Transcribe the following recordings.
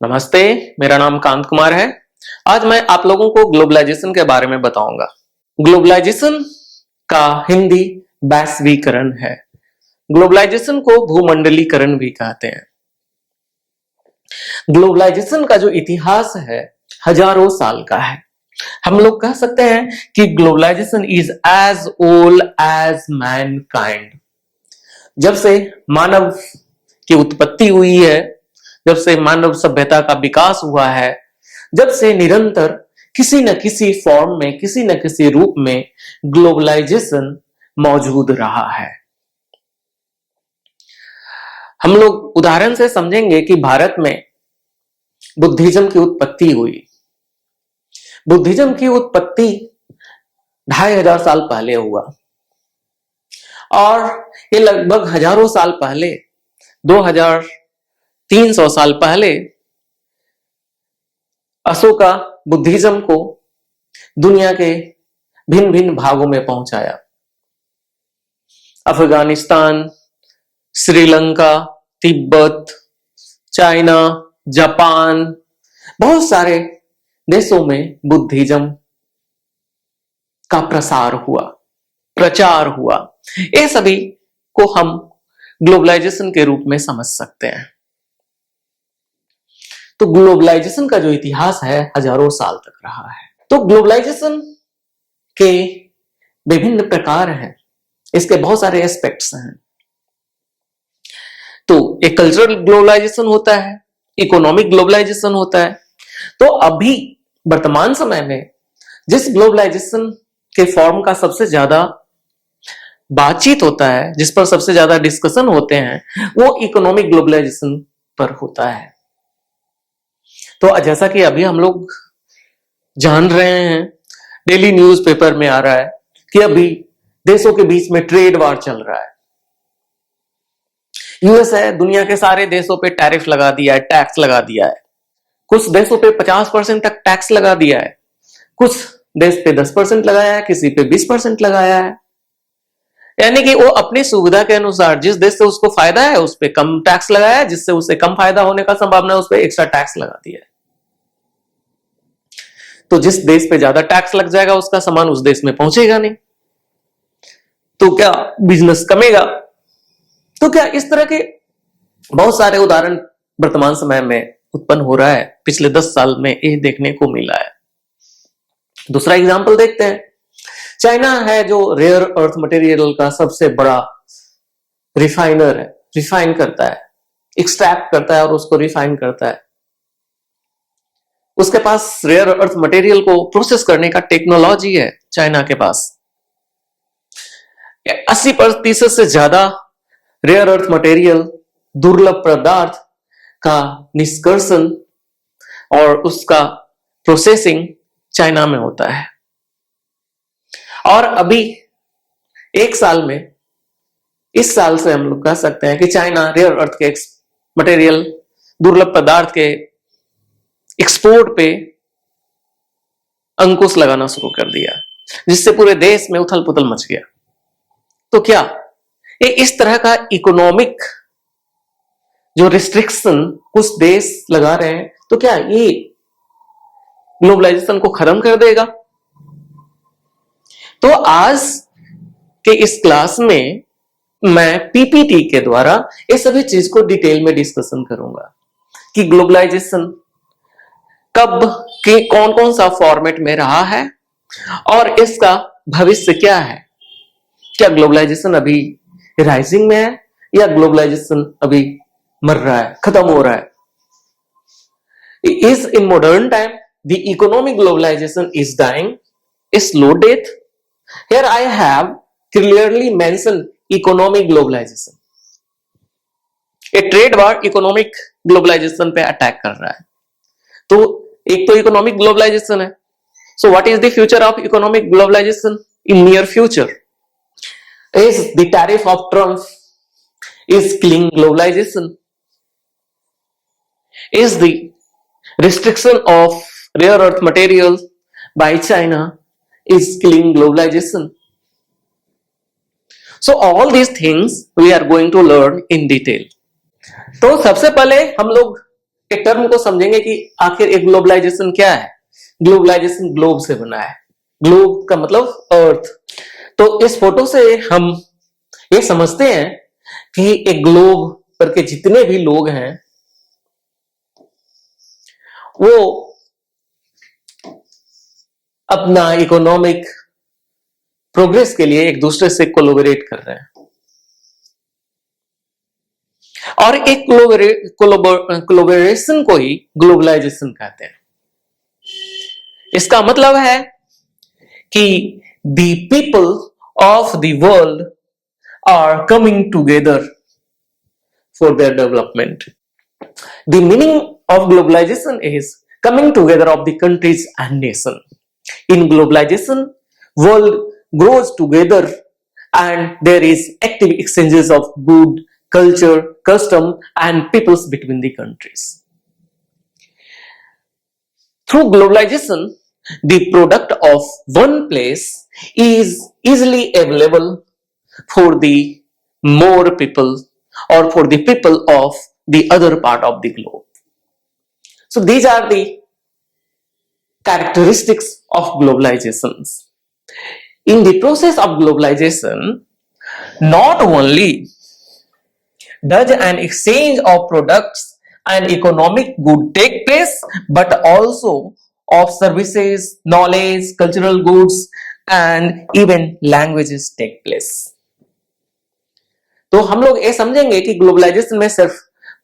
नमस्ते, मेरा नाम कांत कुमार है। आज मैं आप लोगों को ग्लोबलाइजेशन के बारे में बताऊंगा। ग्लोबलाइजेशन का हिंदी वैश्वीकरण है। ग्लोबलाइजेशन को भूमंडलीकरण भी कहते हैं। ग्लोबलाइजेशन का जो इतिहास है हजारों साल का है। हम लोग कह सकते हैं कि globalization is as old as mankind. जब से मानव की उत्पत्ति हुई है, जब से मानव सभ्यता का विकास हुआ है, जब से निरंतर किसी न किसी फॉर्म में, किसी न किसी रूप में ग्लोबलाइजेशन मौजूद रहा है। हम लोग उदाहरण से समझेंगे कि भारत में बुद्धिज्म की उत्पत्ति हुई। बुद्धिज्म की उत्पत्ति 2500 साल पहले हुआ और ये लगभग हजारों साल पहले, 2300 साल पहले अशोका बुद्धिज्म को दुनिया के भिन्न भिन्न भागों में पहुंचाया। अफगानिस्तान, श्रीलंका, तिब्बत, चाइना, जापान, बहुत सारे देशों में बुद्धिज्म का प्रचार हुआ। ये सभी को हम ग्लोबलाइजेशन के रूप में समझ सकते हैं। तो ग्लोबलाइजेशन का जो इतिहास है हजारों साल तक रहा है। तो ग्लोबलाइजेशन के विभिन्न प्रकार हैं, इसके बहुत सारे एस्पेक्ट्स हैं। तो एक कल्चरल ग्लोबलाइजेशन होता है, इकोनॉमिक ग्लोबलाइजेशन होता है। तो अभी वर्तमान समय में जिस ग्लोबलाइजेशन के फॉर्म का सबसे ज्यादा बातचीत होता है, जिस पर सबसे ज्यादा डिस्कशन होते हैं, वो इकोनॉमिक ग्लोबलाइजेशन पर होता है। तो जैसा कि अभी हम लोग जान रहे हैं, डेली न्यूज़पेपर में आ रहा है कि अभी देशों के बीच में ट्रेड वार चल रहा है। यूएस है, दुनिया के सारे देशों पे टैरिफ लगा दिया है, टैक्स लगा दिया है। कुछ देशों पे 50% तक टैक्स लगा दिया है, कुछ देश पे 10% लगाया है, किसी पे 20% लगाया है। यानी कि वो अपनी सुविधा के अनुसार जिस देश से उसको फायदा है उस पे कम टैक्स लगाया है, जिससे उसे कम फायदा होने का संभावना है उस पे एक्स्ट्रा टैक्स लगा दिया है। तो जिस देश पे ज्यादा टैक्स लग जाएगा उसका सामान उस देश में पहुंचेगा नहीं, तो क्या बिजनेस कमेगा। तो क्या इस तरह के बहुत सारे उदाहरण वर्तमान समय में उत्पन्न हो रहा है। पिछले 10 साल में ये देखने को मिला है। दूसरा एग्जांपल देखते हैं। चाइना है जो रेयर अर्थ मटेरियल का सबसे बड़ा रिफाइनर है, रिफाइन करता है, एक्सट्रैक्ट करता है और उसको रिफाइन करता है। उसके पास रेयर अर्थ मटेरियल को प्रोसेस करने का टेक्नोलॉजी है चाइना के पास। 80% से ज्यादा रेयर अर्थ मटेरियल, दुर्लभ पदार्थ का निष्कर्षण और उसका प्रोसेसिंग चाइना में होता है। और अभी एक साल में, इस साल से हम लोग कह सकते हैं कि चाइना रेयर अर्थ के मटेरियल, दुर्लभ पदार्थ के एक्सपोर्ट पे अंकुश लगाना शुरू कर दिया, जिससे पूरे देश में उथल पुथल मच गया। तो क्या ये इस तरह का इकोनॉमिक जो रिस्ट्रिक्शन कुछ देश लगा रहे हैं, तो क्या ये ग्लोबलाइजेशन को खत्म कर देगा? तो आज के इस क्लास में मैं पीपीटी के द्वारा ये सभी चीज को डिटेल में डिस्कशन करूंगा कि ग्लोबलाइजेशन कब के कौन कौन सा फॉर्मेट में रहा है और इसका भविष्य क्या है। क्या ग्लोबलाइजेशन अभी राइजिंग में है या ग्लोबलाइजेशन अभी मर रहा है, खत्म हो रहा है। Is in modern time the economic globalization is dying a slow death? Here I have clearly mentioned economic globalization. A trade war economic globalization पे अटैक कर रहा है। तो एक तो इकोनॉमिक ग्लोबलाइजेशन है। So what is the future of economic globalization in near future? Is the tariff of Trump is killing globalization? Is the restriction of rare earth materials by China is killing globalization? So all these things we are going to learn in detail. तो सबसे पहले हम लोग एक term को समझेंगे कि आखिर एक ग्लोबलाइजेशन क्या है। ग्लोबलाइजेशन ग्लोब से बना है। ग्लोब का मतलब अर्थ। तो इस फोटो से हम ये समझते हैं कि एक ग्लोब पर के जितने भी लोग हैं वो अपना इकोनॉमिक प्रोग्रेस के लिए एक दूसरे से कोलैबोरेट कर रहे हैं और एक कोलैबोरेशन को ही ग्लोबलाइजेशन कहते हैं। इसका मतलब है कि the people of the world are coming together for their development. The meaning of globalization is coming together of the countries and nation. In globalization, world grows together and there is active exchanges of good, culture, custom and peoples between the countries. Through globalization, the product of one place is easily available for the more people or for the people of the other part of the globe. So these are the characteristics of globalizations. In the process of globalization, not only does an exchange of products and economic good take place, but also of services, knowledge, cultural goods, and even languages take place. तो हम लोग ये समझेंगे कि globalisation में सिर्फ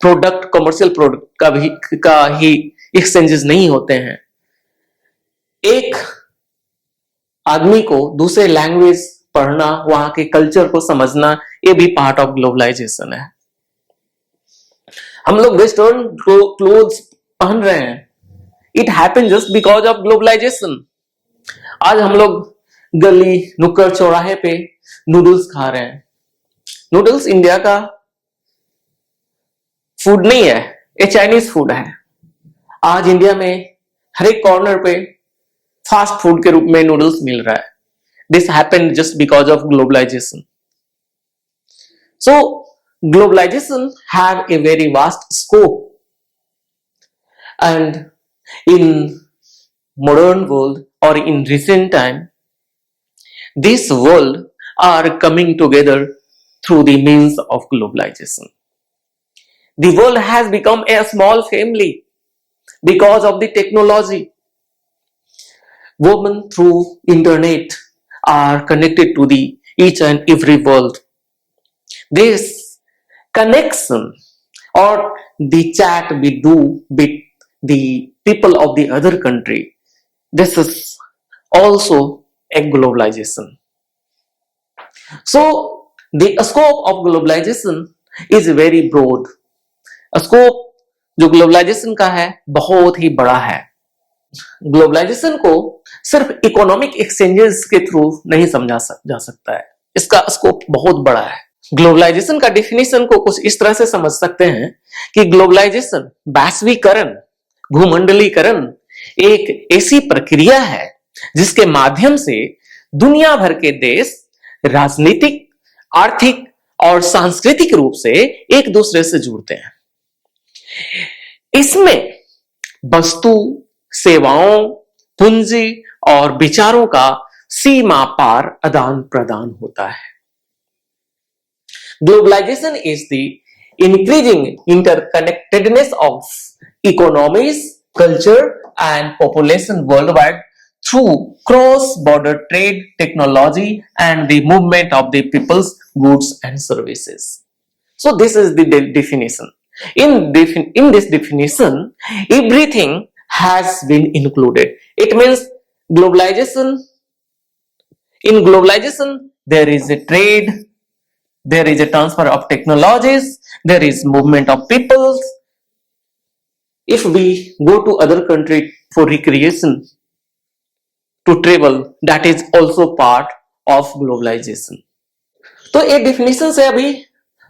product, commercial product का ही exchanges नहीं होते हैं। एक आदमी को दूसरे लैंग्वेज पढ़ना, वहां के कल्चर को समझना, ये भी पार्ट ऑफ ग्लोबलाइजेशन है। हम लोग वेस्टर्न क्लोथ्स पहन रहे हैं, it happen just because of globalization. आज हम लोग गली नुक्कड़ चौराहे पे नूडल्स खा रहे हैं। नूडल्स इंडिया का फूड नहीं है, ये चाइनीज फूड है। आज इंडिया में हर एक कॉर्नर पे फास्ट फूड के रूप में नूडल्स मिल रहा है। This happened just because of globalization. So globalization have a very vast scope and in modern world or in recent time, this world are coming together through the means of globalization. The world has become a small family because of the technology. Women through internet are connected to the each and every world. This connection or the chat we do with the people of the other country, this is also a globalization. So the scope of globalization is very broad. Scope जो globalisation का है बहुत ही बड़ा है। Globalisation को सिर्फ economic exchanges के through नहीं समझा जा सकता है, इसका स्कोप बहुत बड़ा है। ग्लोबलाइजेशन का डेफिनेशन को कुछ इस तरह से समझ सकते हैं कि ग्लोबलाइजेशन, वैश्वीकरण, भूमंडलीकरण एक ऐसी प्रक्रिया है जिसके माध्यम से दुनिया भर के देश राजनीतिक, आर्थिक और सांस्कृतिक रूप से एक दूसरे से जुड़ते हैं। इसमें वस्तु, सेवाओं, पूंजी और विचारों का सीमा पार आदान प्रदान होता है। Globalization is the increasing interconnectedness of economies, culture and population worldwide through cross-border trade, technology and the movement of the people's goods and services. So this is the definition. In this definition, everything has been included. It means globalization. In globalization, there is a trade, there is a transfer of technologies, there is movement of peoples. If we go to other country for recreation, to travel, that is also part of globalization. तो एक definition से अभी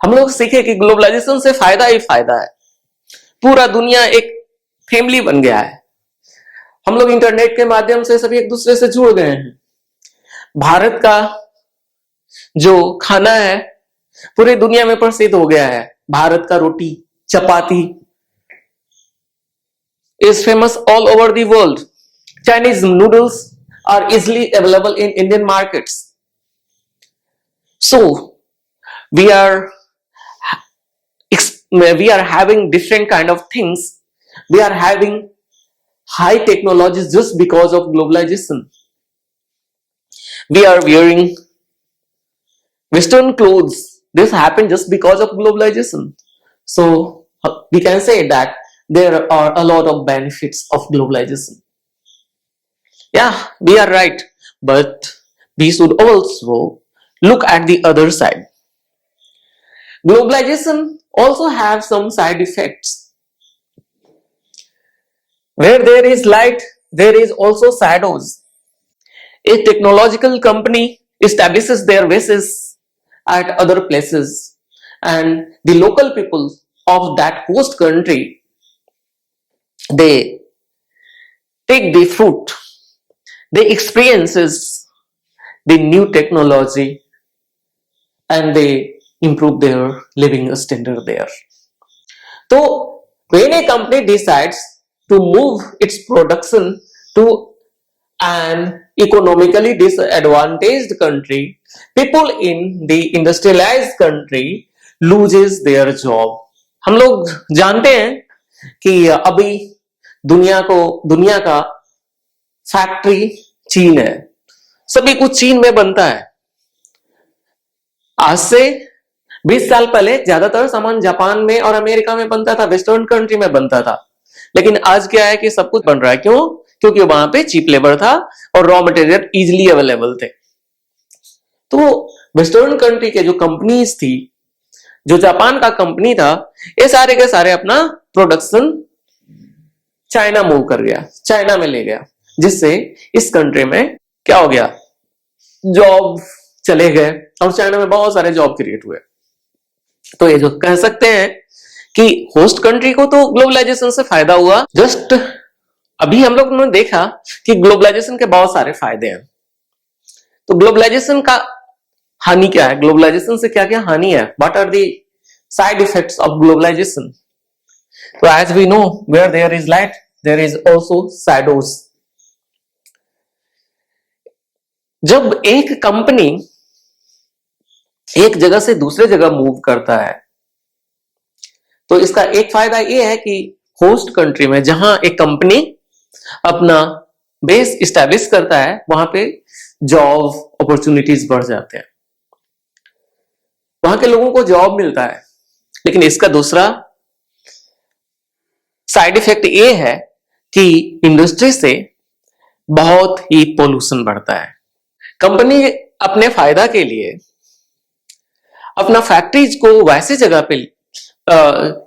हम लोग सीखे कि globalisation से फायदा ही फायदा है। पूरा दुनिया एक फैमिली बन गया है। हम लोग इंटरनेट के माध्यम से सभी एक दूसरे से जुड़ गए हैं। भारत का जो खाना है पूरी दुनिया में प्रसिद्ध हो गया है। भारत का रोटी, चपाती, is famous all over the world. Chinese noodles are easily available in Indian markets. So we are having different kind of things. We are having high technologies just because of globalization. We are wearing Western clothes. This happened just because of globalization. So we can say that there are a lot of benefits of globalization. Yeah, we are right. But we should also look at the other side. Globalization also have some side effects. Where there is light, there is also shadows. A technological company establishes their bases at other places, and the local people of that host country, they take the fruit, they experiences the new technology, and they improve their living standard there. So when a company decides to move its production to an economically disadvantaged country, people in the industrialized country loses their job. हम लोग जानते हैं कि अभी दुनिया का factory चीन है, सभी कुछ चीन में बनता है. आज से 20 साल पहले ज्यादातर सामान जापान में और अमेरिका में बनता था, वेस्टर्न कंट्री में बनता था. लेकिन आज क्या है कि सब कुछ बन रहा है. क्यों? क्योंकि वहां पे चीप लेबर था और रॉ मटेरियल इजीली अवेलेबल थे. तो वेस्टर्न कंट्री के जो कंपनीज थी, जो जापान का कंपनी था, ये सारे के सारे अपना प्रोडक्शन चाइना मूव कर गया, चाइना में ले गया, जिससे इस कंट्री में क्या हो गया, जॉब चले गए और चाइना में बहुत सारे जॉब क्रिएट हुए. तो ये जो कह सकते हैं कि होस्ट कंट्री को तो ग्लोबलाइजेशन से फायदा हुआ. जस्ट अभी हम लोग ने देखा कि ग्लोबलाइजेशन के बहुत सारे फायदे हैं. तो ग्लोबलाइजेशन का हानि क्या है, ग्लोबलाइजेशन से क्या क्या हानि है, what are the side effects of globalisation. तो as we know, where there is light there is also shadows. जब एक कंपनी एक जगह से दूसरे जगह मूव करता है, तो इसका एक फायदा यह है कि होस्ट कंट्री में जहां एक कंपनी अपना बेस इस्टेब्लिश करता है, वहां पे जॉब अपॉर्चुनिटीज बढ़ जाते हैं, वहां के लोगों को जॉब मिलता है. लेकिन इसका दूसरा साइड इफेक्ट ये है कि इंडस्ट्री से बहुत ही पोल्यूशन बढ़ता है. कंपनी अपने फायदा के लिए अपना फैक्ट्रीज को वैसे जगह पे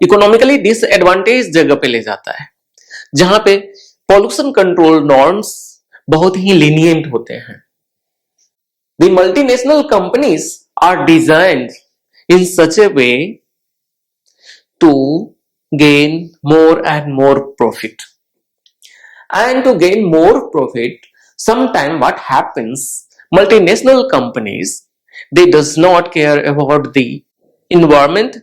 इकोनॉमिकली डिसएडवांटेज जगह पे ले जाता है जहां पे पॉल्यूशन कंट्रोल नॉर्म्स बहुत ही लीनियंट होते हैं. The multinational companies are designed in such a way to gain more and more profit. And to gain more profit, sometime what happens, multinational companies, they does not care about the environment